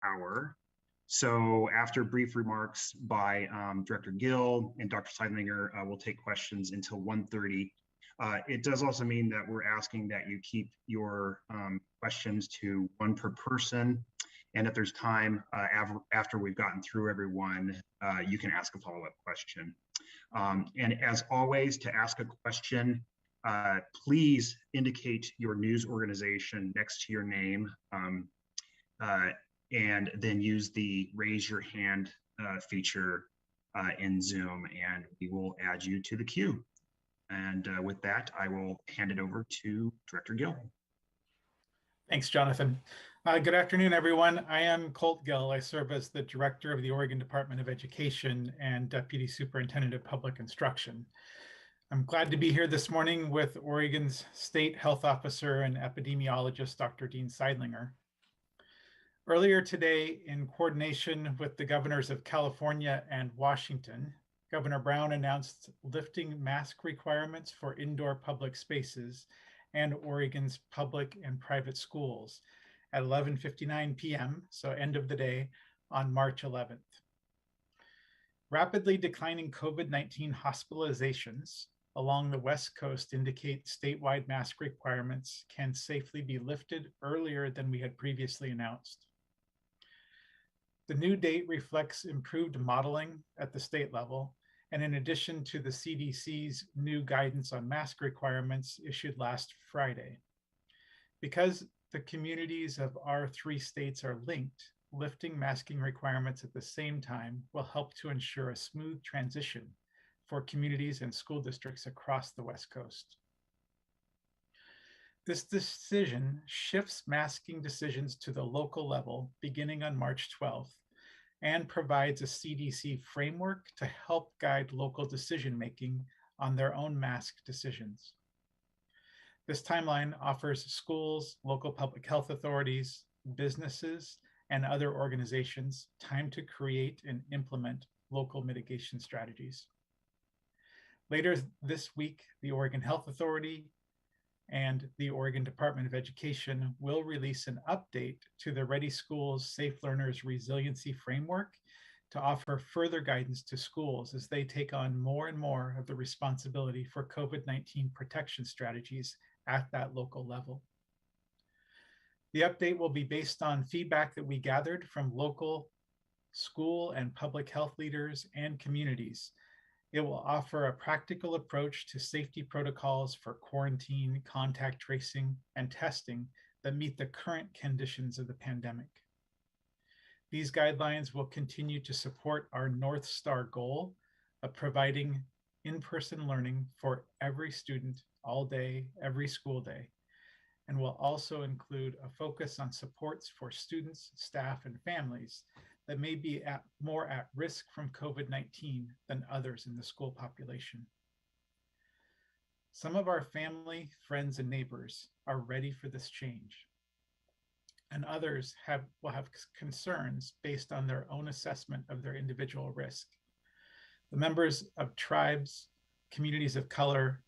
hour. So after brief remarks by Director Gill and Dr. Sidelinger, we'll take questions until 1:30. It does also mean that we're asking that you keep your questions to one per person. And if there's time after we've gotten through everyone, you can ask a follow-up question. And as always, to ask a question, please indicate your news organization next to your name, and then use the raise your hand feature in Zoom, and we will add you to the queue. And with that, I will hand it over to Director Gill. Thanks, Jonathan. Good afternoon, everyone. I am Colt Gill. I serve as the Director of the Oregon Department of Education and Deputy Superintendent of Public Instruction. I'm glad to be here this morning with Oregon's State Health Officer and Epidemiologist, Dr. Dean Sidelinger. Earlier today, in coordination with the governors of California and Washington, Governor Brown announced lifting mask requirements for indoor public spaces and Oregon's public and private schools at 11:59 p.m., so end of the day, on March 11th. Rapidly declining COVID-19 hospitalizations along the West Coast indicate statewide mask requirements can safely be lifted earlier than we had previously announced. The new date reflects improved modeling at the state level, and in addition to the CDC's new guidance on mask requirements issued last Friday. Because the communities of our 3 states are linked, lifting masking requirements at the same time will help to ensure a smooth transition for communities and school districts across the West Coast. This decision shifts masking decisions to the local level beginning on March 12th and provides a CDC framework to help guide local decision-making on their own mask decisions. This timeline offers schools, local public health authorities, businesses, and other organizations time to create and implement local mitigation strategies. Later this week, the Oregon Health Authority and the Oregon Department of Education will release an update to the Ready Schools Safe Learners Resiliency Framework to offer further guidance to schools as they take on more and more of the responsibility for COVID-19 protection strategies at that local level. The update will be based on feedback that we gathered from local school and public health leaders and communities. It will offer a practical approach to safety protocols for quarantine, contact tracing, and testing that meet the current conditions of the pandemic. These guidelines will continue to support our North Star goal of providing in-person learning for every student all day, every school day, and will also include a focus on supports for students, staff, and families that may be more at risk from COVID-19 than others in the school population. Some of our family, friends, and neighbors are ready for this change, and others will have concerns based on their own assessment of their individual risk. The members of tribes, communities of color,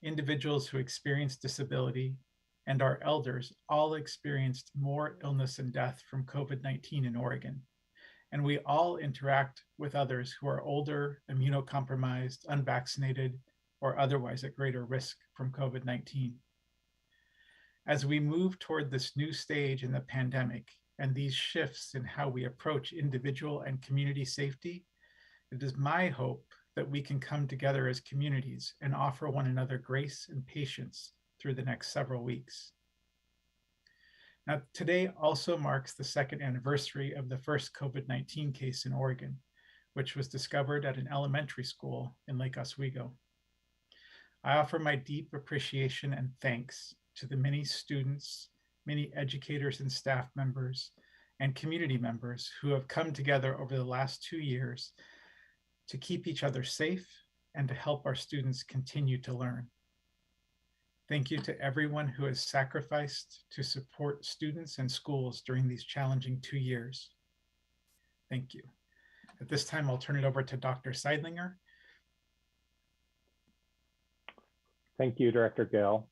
individuals who experience disability, and our elders all experienced more illness and death from COVID-19 in Oregon. And we all interact with others who are older, immunocompromised, unvaccinated, or otherwise at greater risk from COVID-19. As we move toward this new stage in the pandemic and these shifts in how we approach individual and community safety, it is my hope that we can come together as communities and offer one another grace and patience through the next several weeks. Now, today also marks the 2nd anniversary of the first COVID-19 case in Oregon, which was discovered at an elementary school in Lake Oswego. I offer my deep appreciation and thanks to the many students, many educators and staff members, and community members who have come together over the last 2 years to keep each other safe and to help our students continue to learn. Thank you to everyone who has sacrificed to support students and schools during these challenging 2 years. Thank you. At this time, I'll turn it over to Dr. Sidelinger. Thank you, Director Gill.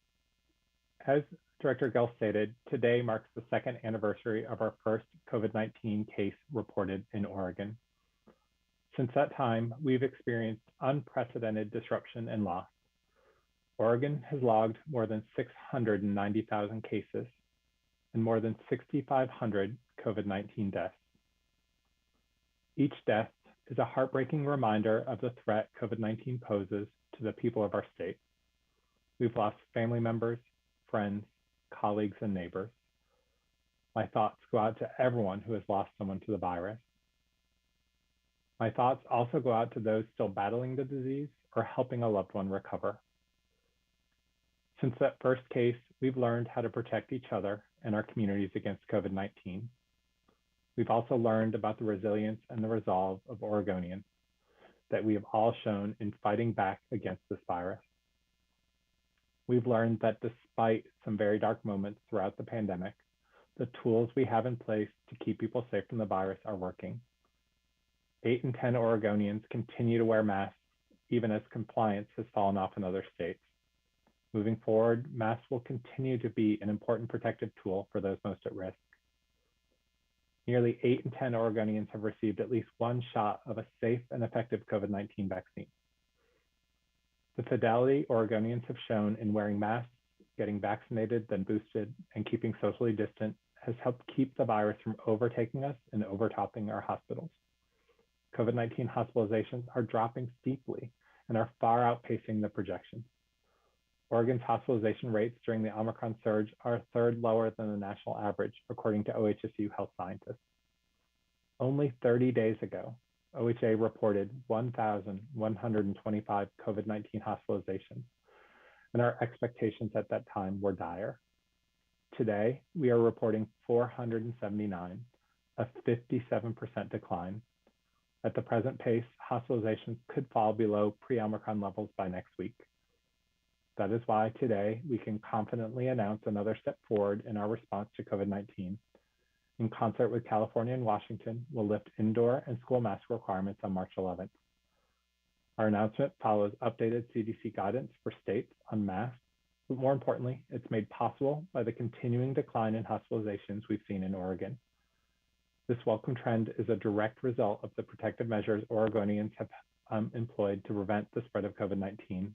As Director Gill stated, today marks the second anniversary of our first COVID-19 case reported in Oregon. Since that time, we've experienced unprecedented disruption and loss. Oregon has logged more than 690,000 cases and more than 6,500 COVID-19 deaths. Each death is a heartbreaking reminder of the threat COVID-19 poses to the people of our state. We've lost family members, friends, colleagues, and neighbors. My thoughts go out to everyone who has lost someone to the virus. My thoughts also go out to those still battling the disease or helping a loved one recover. Since that first case, we've learned how to protect each other and our communities against COVID-19. We've also learned about the resilience and the resolve of Oregonians that we have all shown in fighting back against this virus. We've learned that despite some very dark moments throughout the pandemic, the tools we have in place to keep people safe from the virus are working. 8 in 10 Oregonians continue to wear masks, even as compliance has fallen off in other states. Moving forward, masks will continue to be an important protective tool for those most at risk. Nearly 8 in 10 Oregonians have received at least one shot of a safe and effective COVID-19 vaccine. The fidelity Oregonians have shown in wearing masks, getting vaccinated, then boosted, and keeping socially distant has helped keep the virus from overtaking us and overtopping our hospitals. COVID-19 hospitalizations are dropping steeply and are far outpacing the projections. Oregon's hospitalization rates during the Omicron surge are a third lower than the national average, according to OHSU health scientists. Only 30 days ago, OHA reported 1,125 COVID-19 hospitalizations, and our expectations at that time were dire. Today, we are reporting 479, a 57% decline. At the present pace, hospitalizations could fall below pre-Omicron levels by next week. That is why today we can confidently announce another step forward in our response to COVID-19. In concert with California and Washington, we'll lift indoor and school mask requirements on March 11th. Our announcement follows updated CDC guidance for states on masks, but more importantly, it's made possible by the continuing decline in hospitalizations we've seen in Oregon. This welcome trend is a direct result of the protective measures Oregonians have employed to prevent the spread of COVID-19.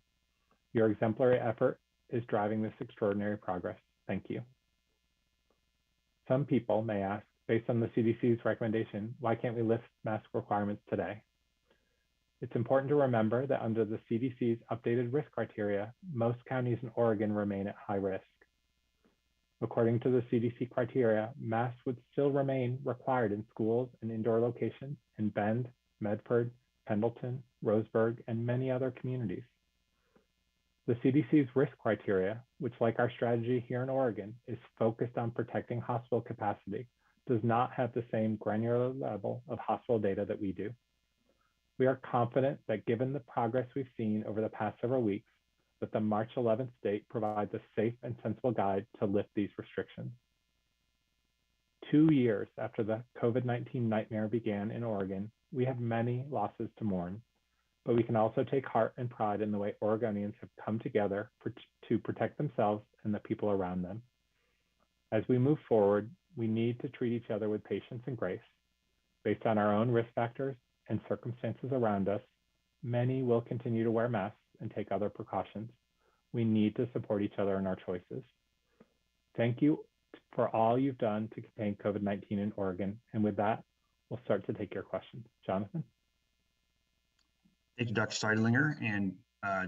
Your exemplary effort is driving this extraordinary progress. Thank you. Some people may ask, based on the CDC's recommendation, why can't we lift mask requirements today? It's important to remember that under the CDC's updated risk criteria, most counties in Oregon remain at high risk. According to the CDC criteria, masks would still remain required in schools and indoor locations in Bend, Medford, Pendleton, Roseburg, and many other communities. The CDC's risk criteria, which like our strategy here in Oregon, is focused on protecting hospital capacity, does not have the same granular level of hospital data that we do. We are confident that given the progress we've seen over the past several weeks, that the March 11th date provides a safe and sensible guide to lift these restrictions. 2 years after the COVID-19 nightmare began in Oregon, we have many losses to mourn, but we can also take heart and pride in the way Oregonians have come together to protect themselves and the people around them. As we move forward, we need to treat each other with patience and grace. Based on our own risk factors and circumstances around us, many will continue to wear masks and take other precautions. We need to support each other in our choices. Thank you for all you've done to contain COVID-19 in Oregon. And with that, we'll start to take your questions. Jonathan? Thank you, Dr. Sidelinger and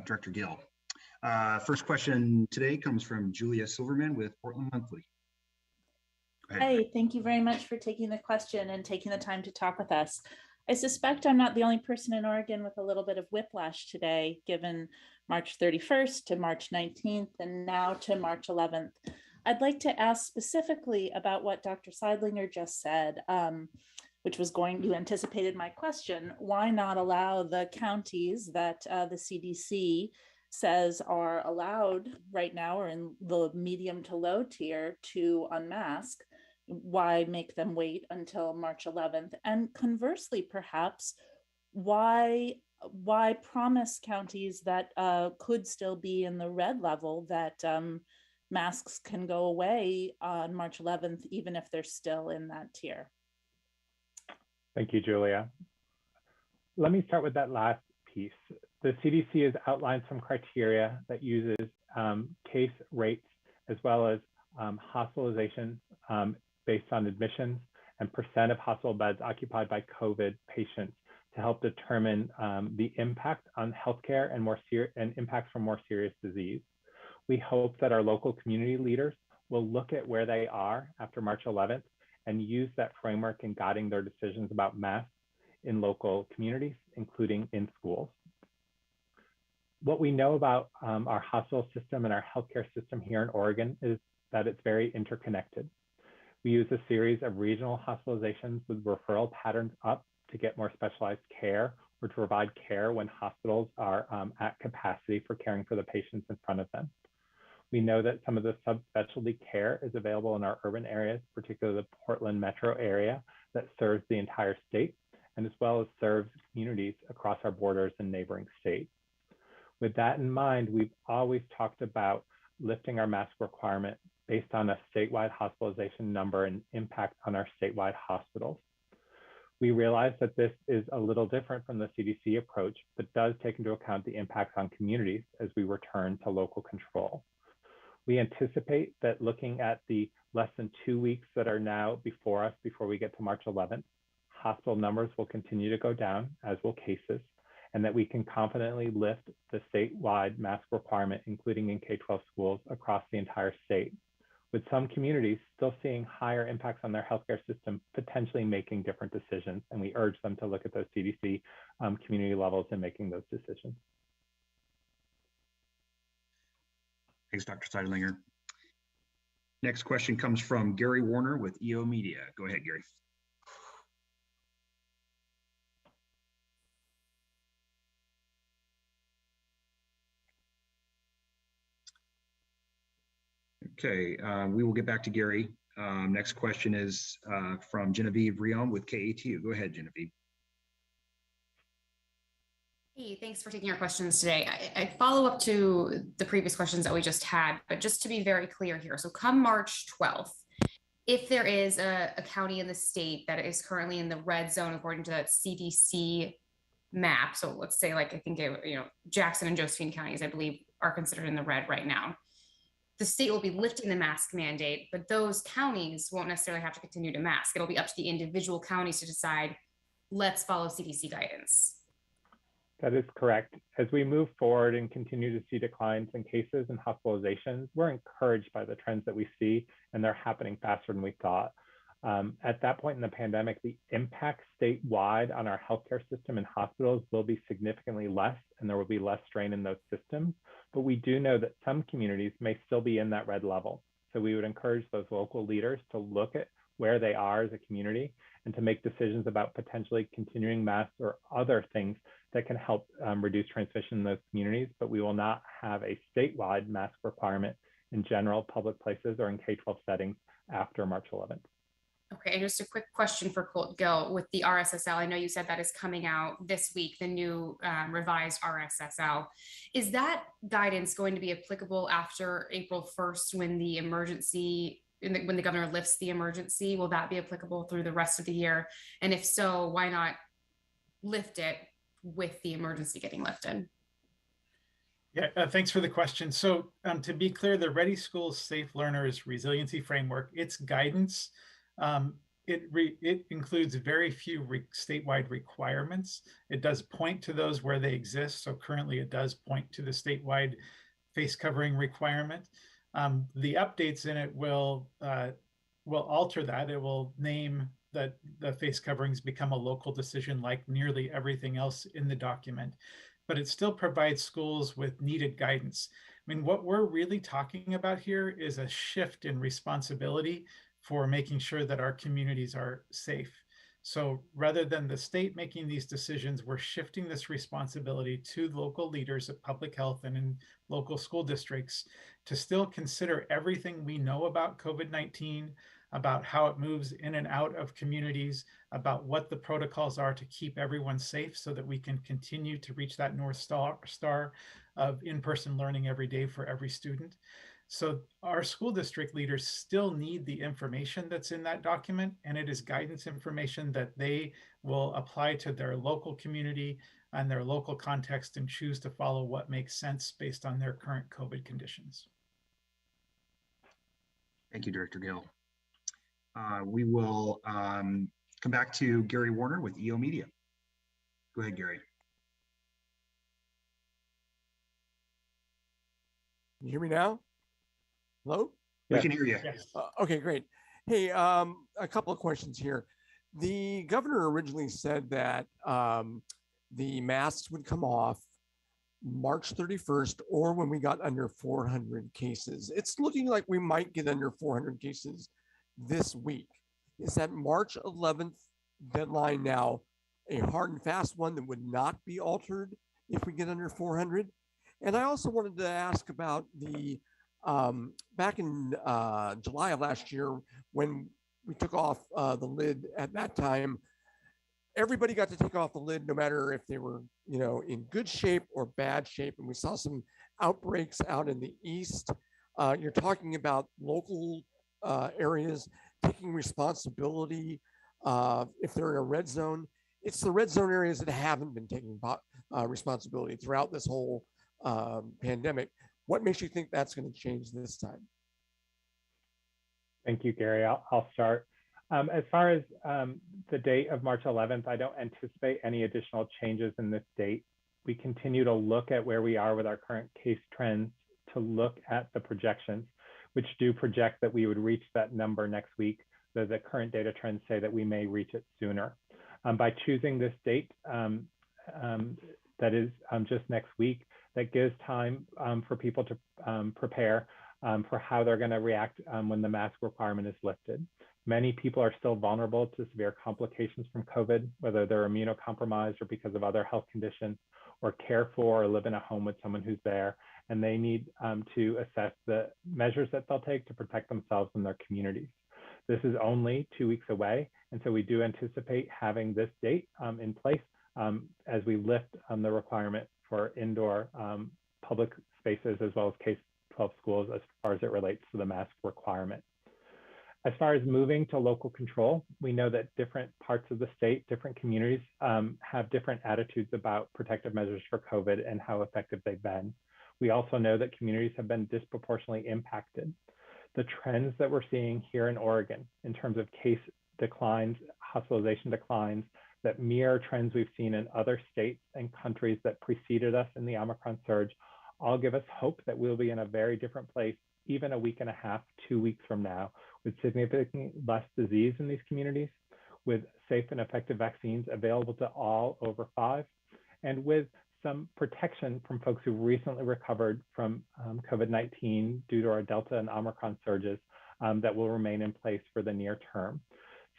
Director Gill. First question today comes from Julia Silverman with Portland Monthly. Hi, thank you very much for taking the question and taking the time to talk with us. I suspect I'm not the only person in Oregon with a little bit of whiplash today, given March 31st to March 19th and now to March 11th. I'd like to ask specifically about what Dr. Sidelinger just said, which was you anticipated my question. Why not allow the counties that the CDC says are allowed right now or in the medium to low tier to unmask? Why make them wait until March 11th? And conversely, perhaps, why promise counties that could still be in the red level that masks can go away on March 11th, even if they're still in that tier? Thank you, Julia. Let me start with that last piece. The CDC has outlined some criteria that uses case rates as well as hospitalizations based on admissions and percent of hospital beds occupied by COVID patients to help determine the impact on healthcare and impacts from more serious disease. We hope that our local community leaders will look at where they are after March 11th and use that framework in guiding their decisions about masks in local communities, including in schools. What we know about our hospital system and our healthcare system here in Oregon is that it's very interconnected. We use a series of regional hospitalizations with referral patterns up to get more specialized care or to provide care when hospitals are at capacity for caring for the patients in front of them. We know that some of the subspecialty care is available in our urban areas, particularly the Portland metro area that serves the entire state, and as well as serves communities across our borders and neighboring states. With that in mind, we've always talked about lifting our mask requirement based on a statewide hospitalization number and impact on our statewide hospitals. We realize that this is a little different from the CDC approach, but does take into account the impacts on communities as we return to local control. We anticipate that looking at the less than 2 weeks that are now before us, before we get to March 11th, hospital numbers will continue to go down, as will cases, and that we can confidently lift the statewide mask requirement, including in K-12 schools across the entire state, with some communities still seeing higher impacts on their healthcare system, potentially making different decisions. And we urge them to look at those CDC community levels in making those decisions. Thanks, Dr. Sidelinger. Next question comes from Gary Warner with EO Media. Go ahead, Gary. Okay, we will get back to Gary. Next question is from Genevieve Riom with KATU. Go ahead, Genevieve. Hey, thanks for taking our questions today. I follow up to the previous questions that we just had, but just to be very clear here. So come March 12th, if there is a county in the state that is currently in the red zone according to that CDC map, so let's say like I think Jackson and Josephine counties, I believe, are considered in the red right now. The state will be lifting the mask mandate, but those counties won't necessarily have to continue to mask. It'll be up to the individual counties to decide, let's follow CDC guidance. That is correct. As we move forward and continue to see declines in cases and hospitalizations, we're encouraged by the trends that we see, and they're happening faster than we thought. At that point in the pandemic, the impact statewide on our healthcare system and hospitals will be significantly less, and there will be less strain in those systems. But we do know that some communities may still be in that red level. So we would encourage those local leaders to look at where they are as a community and to make decisions about potentially continuing masks or other things that can help reduce transmission in those communities. But we will not have a statewide mask requirement in general public places or in K-12 settings after March 11th. Okay, and just a quick question for Colt Gill with the RSSL. I know you said that is coming out this week, the new revised RSSL. Is that guidance going to be applicable after April 1st when the emergency, when the governor lifts the emergency? Will that be applicable through the rest of the year? And if so, why not lift it with the emergency getting lifted? Yeah, thanks for the question. So to be clear, the Ready Schools Safe Learners Resiliency Framework, its guidance, it includes very few statewide requirements. It does point to those where they exist. So currently it does point to the statewide face covering requirement. The updates in it will alter that. It will name that the face coverings become a local decision like nearly everything else in the document, but it still provides schools with needed guidance. I mean, what we're really talking about here is a shift in responsibility for making sure that our communities are safe. So rather than the state making these decisions, we're shifting this responsibility to local leaders of public health and in local school districts to still consider everything we know about COVID-19, about how it moves in and out of communities, about what the protocols are to keep everyone safe so that we can continue to reach that North Star of in-person learning every day for every student. So our school district leaders still need the information that's in that document, and it is guidance information that they will apply to their local community and their local context and choose to follow what makes sense based on their current COVID conditions. Thank you, Director Gill. We will come back to Gary Warner with EO Media. Go ahead, Gary. Can you hear me now? Hello? We can hear you. Yes. Okay, great. Hey, a couple of questions here. The governor originally said that the masks would come off March 31st or when we got under 400 cases. It's looking like we might get under 400 cases this week. Is that March 11th deadline now a hard and fast one that would not be altered if we get under 400? And I also wanted to ask about the back in July of last year when we took off the lid at that time, everybody got to take off the lid no matter if they were, in good shape or bad shape. And we saw some outbreaks out in the East. You're talking about local areas taking responsibility if they're in a red zone. It's the red zone areas that haven't been taking responsibility throughout this whole pandemic. What makes you think that's going to change this time? Thank you, Gary. I'll start. As far as the date of March 11th, I don't anticipate any additional changes in this date. We continue to look at where we are with our current case trends to look at the projections, which do project that we would reach that number next week, though the current data trends say that we may reach it sooner. By choosing this date, that is just next week, that gives time for people to prepare for how they're going to react when the mask requirement is lifted. Many people are still vulnerable to severe complications from COVID, whether they're immunocompromised or because of other health conditions, or care for or live in a home with someone who's there, and they need to assess the measures that they'll take to protect themselves and their communities. This is only 2 weeks away, and so we do anticipate having this date in place as we lift the requirement for indoor public spaces as well as K-12 schools as far as it relates to the mask requirement. As far as moving to local control, we know that different parts of the state, different communities have different attitudes about protective measures for COVID and how effective they've been. We also know that communities have been disproportionately impacted. The trends that we're seeing here in Oregon in terms of case declines, hospitalization declines, that mirror trends we've seen in other states and countries that preceded us in the Omicron surge, all give us hope that we'll be in a very different place even a week and a half, 2 weeks from now, with significantly less disease in these communities, with safe and effective vaccines available to all over 5, and with some protection from folks who recently recovered from COVID-19 due to our Delta and Omicron surges that will remain in place for the near term.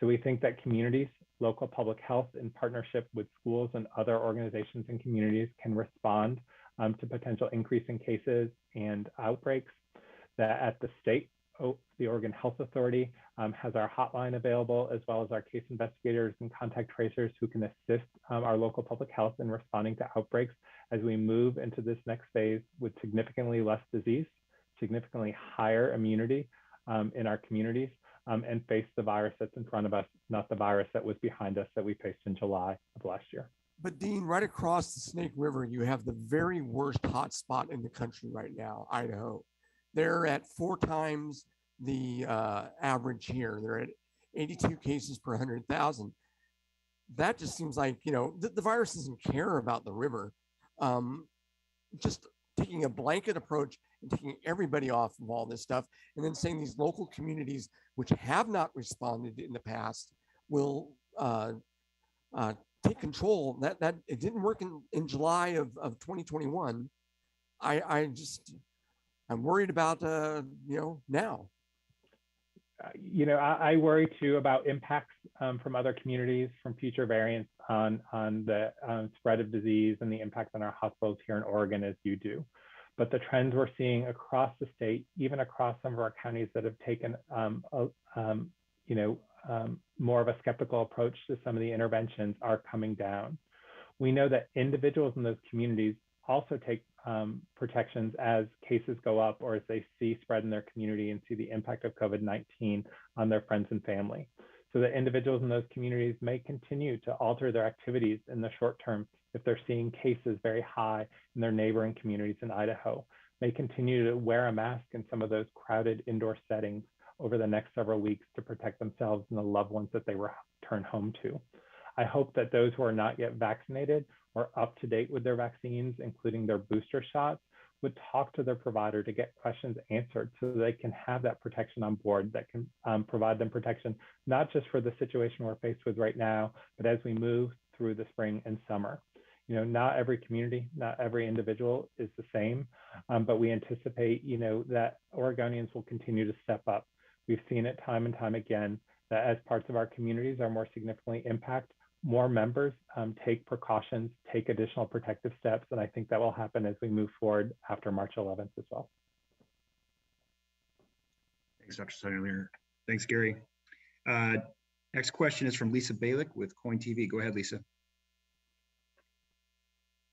So we think that communities, local public health in partnership with schools and other organizations and communities can respond to potential increase in cases and outbreaks. That at the state, the Oregon Health Authority has our hotline available, as well as our case investigators and contact tracers who can assist our local public health in responding to outbreaks as we move into this next phase with significantly less disease, significantly higher immunity in our communities, and face the virus that's in front of us, not the virus that was behind us that we faced in July of last year. But Dean, right across the Snake River, you have the very worst hotspot in the country right now, Idaho. They're at 4 times the average here. They're at 82 cases per 100,000. That just seems like, the virus doesn't care about the river. Just taking a blanket approach and taking everybody off of all this stuff, and then saying these local communities, which have not responded in the past, will take control. That it didn't work in July of 2021. I'm worried about now. I worry too about impacts from other communities, from future variants on the spread of disease and the impact on our hospitals here in Oregon, as you do. But the trends we're seeing across the state, even across some of our counties that have taken more of a skeptical approach to some of the interventions, are coming down. We know that individuals in those communities also take protections as cases go up or as they see spread in their community and see the impact of COVID-19 on their friends and family. So that individuals in those communities may continue to alter their activities in the short term if they're seeing cases very high in their neighboring communities in Idaho, may continue to wear a mask in some of those crowded indoor settings over the next several weeks to protect themselves and the loved ones that they return home to. I hope that those who are not yet vaccinated or up to date with their vaccines, including their booster shots, would talk to their provider to get questions answered so they can have that protection on board that can provide them protection, not just for the situation we're faced with right now, but as we move through the spring and summer. You know, not every community, not every individual is the same, but we anticipate, you know, that Oregonians will continue to step up. We've seen it time and time again that as parts of our communities are more significantly impacted, more members take precautions, take additional protective steps, and I think that will happen as we move forward after March 11th as well. Thanks, Dr. Sidelinger. Thanks, Gary. Next question is from Lisa Balick with Coin TV. Go ahead, Lisa.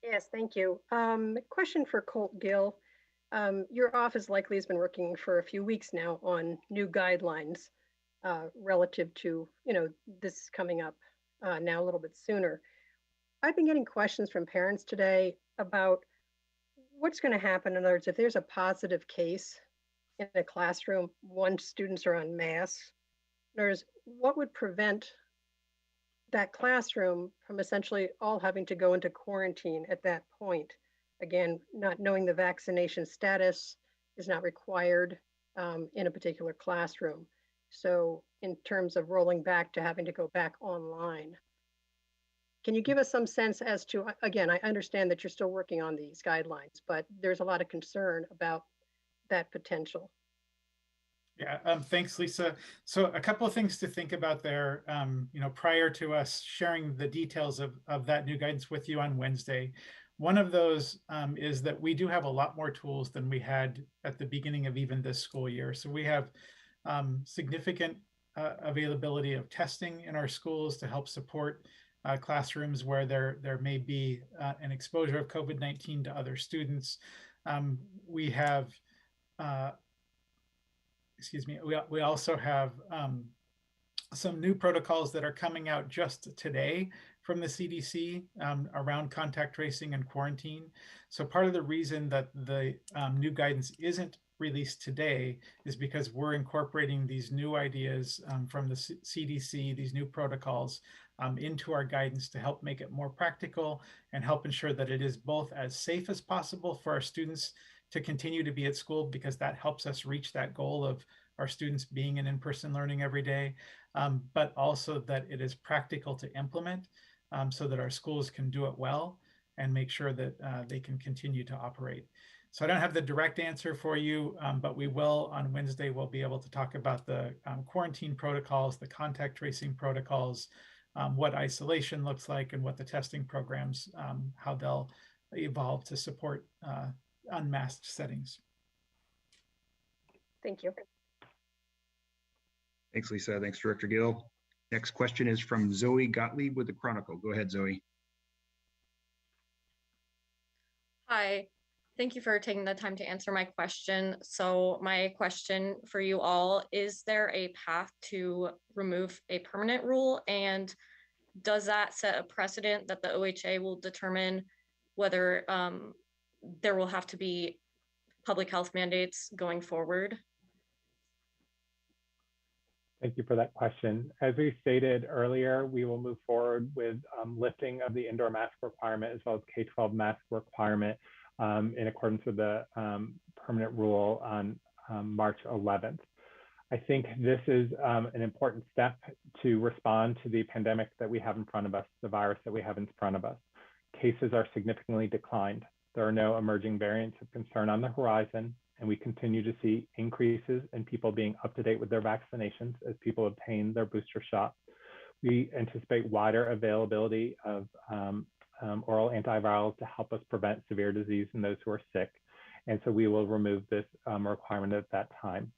Yes, thank you. Question for Colt Gill. Your office likely has been working for a few weeks now on new guidelines relative to, you know, this coming up now a little bit sooner. I've been getting questions from parents today about what's going to happen. In other words, if there's a positive case in a classroom, once students are on masks, in other words, what would prevent that classroom from essentially all having to go into quarantine at that point? Again, not knowing the vaccination status is not required in a particular classroom. So in terms of rolling back to having to go back online, can you give us some sense as to, again, I understand that you're still working on these guidelines, but there's a lot of concern about that potential. Yeah, thanks, Lisa. So a couple of things to think about there, you know, prior to us sharing the details of that new guidance with you on Wednesday. One of those is that we do have a lot more tools than we had at the beginning of even this school year. So we have significant availability of testing in our schools to help support classrooms where there may be an exposure of COVID-19 to other students. We have, we also have some new protocols that are coming out just today from the CDC around contact tracing and quarantine. So part of the reason that the new guidance isn't released today is because we're incorporating these new ideas from the CDC, these new protocols into our guidance to help make it more practical and help ensure that it is both as safe as possible for our students to continue to be at school, because that helps us reach that goal of our students being in in-person learning every day, but also that it is practical to implement so that our schools can do it well and make sure that they can continue to operate. So I don't have the direct answer for you, but we will on Wednesday, we'll be able to talk about the quarantine protocols, the contact tracing protocols, what isolation looks like, and what the testing programs, how they'll evolve to support unmasked settings. Thank you. Thanks, Lisa. Thanks, Director Gill. Next question is from Zoe Gottlieb with the Chronicle. Go ahead, Zoe. Hi, thank you for taking the time to answer my question. So my question for you all, is there a path to remove a permanent rule? And does that set a precedent that the OHA will determine whether there will have to be public health mandates going forward? Thank you for that question. As we stated earlier, we will move forward with lifting of the indoor mask requirement as well as K-12 mask requirement in accordance with the permanent rule on March 11th. I think this is an important step to respond to the pandemic that we have in front of us, the virus that we have in front of us. Cases are significantly declined. There are no emerging variants of concern on the horizon, and we continue to see increases in people being up to date with their vaccinations as people obtain their booster shot. We anticipate wider availability of oral antivirals to help us prevent severe disease in those who are sick. And so we will remove this requirement at that time.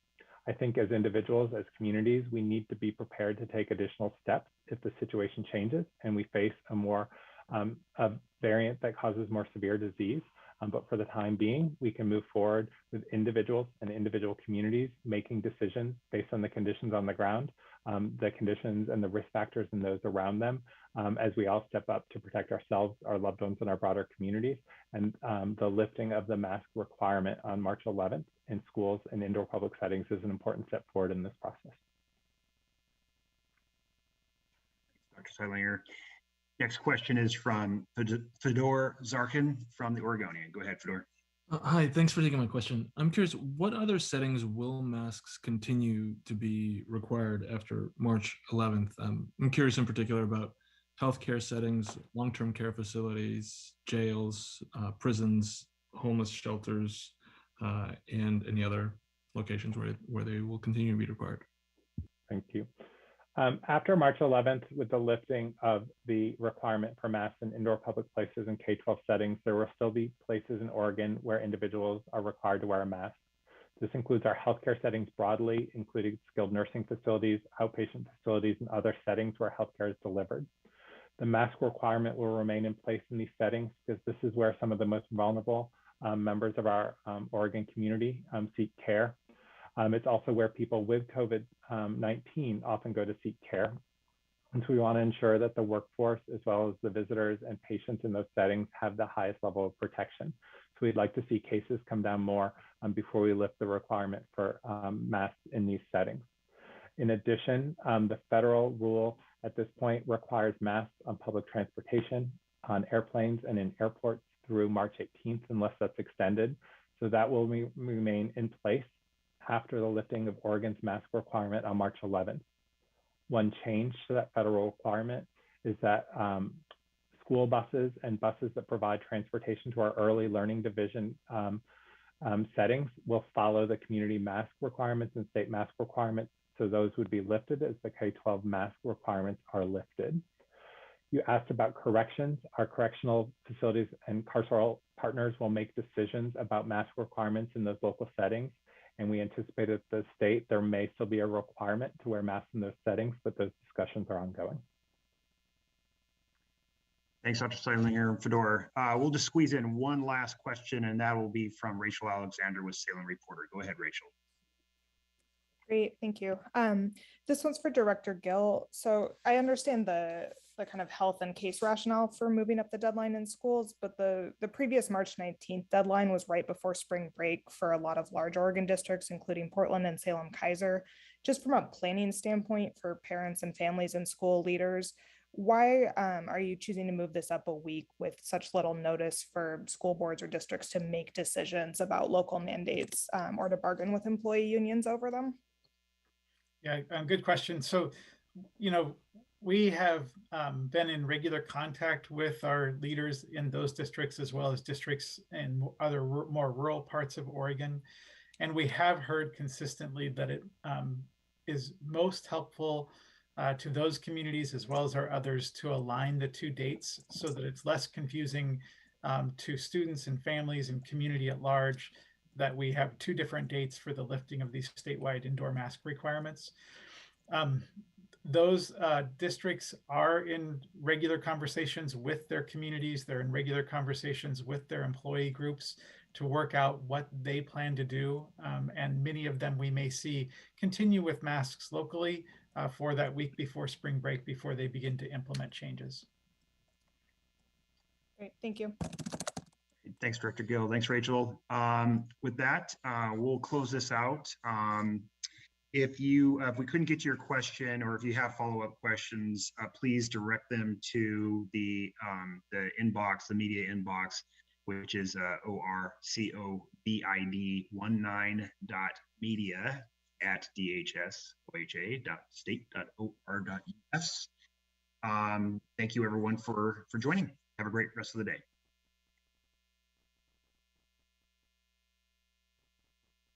I think as individuals, as communities, we need to be prepared to take additional steps if the situation changes and we face a more a variant that causes more severe disease. But for the time being, we can move forward with individuals and individual communities making decisions based on the conditions on the ground, the conditions and the risk factors and those around them, as we all step up to protect ourselves, our loved ones, and our broader communities. And the lifting of the mask requirement on March 11th in schools and indoor public settings is an important step forward in this process. Dr. Sidelinger. Next question is from Fedor Zarkin from the Oregonian. Go ahead, Fedor. Hi, thanks for taking my question. I'm curious, what other settings will masks continue to be required after March 11th? I'm curious in particular about healthcare settings, long-term care facilities, jails, prisons, homeless shelters, and any other locations where they will continue to be required. Thank you. After March 11th, with the lifting of the requirement for masks in indoor public places and K-12 settings, there will still be places in Oregon where individuals are required to wear a mask. This includes our healthcare settings broadly, including skilled nursing facilities, outpatient facilities, and other settings where healthcare is delivered. The mask requirement will remain in place in these settings because this is where some of the most vulnerable members of our Oregon community seek care. It's also where people with COVID-19 often go to seek care. And so we want to ensure that the workforce, as well as the visitors and patients in those settings, have the highest level of protection. So we'd like to see cases come down more before we lift the requirement for masks in these settings. In addition, the federal rule at this point requires masks on public transportation, on airplanes, and in airports through March 18th, unless that's extended. So that will remain in place after the lifting of Oregon's mask requirement on March 11th. One change to that federal requirement is that school buses and buses that provide transportation to our early learning division settings will follow the community mask requirements and state mask requirements. So those would be lifted as the K-12 mask requirements are lifted. You asked about corrections. Our correctional facilities and carceral partners will make decisions about mask requirements in those local settings. And we anticipate at the state, there may still be a requirement to wear masks in those settings, but those discussions are ongoing. Thanks, Dr. Sidelinger and Fedor. We'll just squeeze in one last question, and that will be from Rachel Alexander with Salem Reporter. Go ahead, Rachel. Great, thank you. This one's for Director Gill. So I understand the kind of health and case rationale for moving up the deadline in schools, but the previous March 19th deadline was right before spring break for a lot of large Oregon districts, including Portland and Salem-Keizer. Just from a planning standpoint for parents and families and school leaders, why are you choosing to move this up a week with such little notice for school boards or districts to make decisions about local mandates or to bargain with employee unions over them? Yeah, good question. So, we have been in regular contact with our leaders in those districts, as well as districts in other more rural parts of Oregon. And we have heard consistently that it is most helpful to those communities, as well as our others, to align the two dates so that it's less confusing to students and families and community at large that we have two different dates for the lifting of these statewide indoor mask requirements. Those districts are in regular conversations with their communities. They're in regular conversations with their employee groups to work out what they plan to do. And many of them we may see continue with masks locally for that week before spring break, before they begin to implement changes. Great, thank you. Thanks, Director Gill. Thanks, Rachel. With that, we'll close this out. If we couldn't get to your question, or if you have follow-up questions, please direct them to the inbox, the media inbox, which is orcovid.media@dhsoha.state.or.us. Thank you, everyone, for joining. Have a great rest of the day.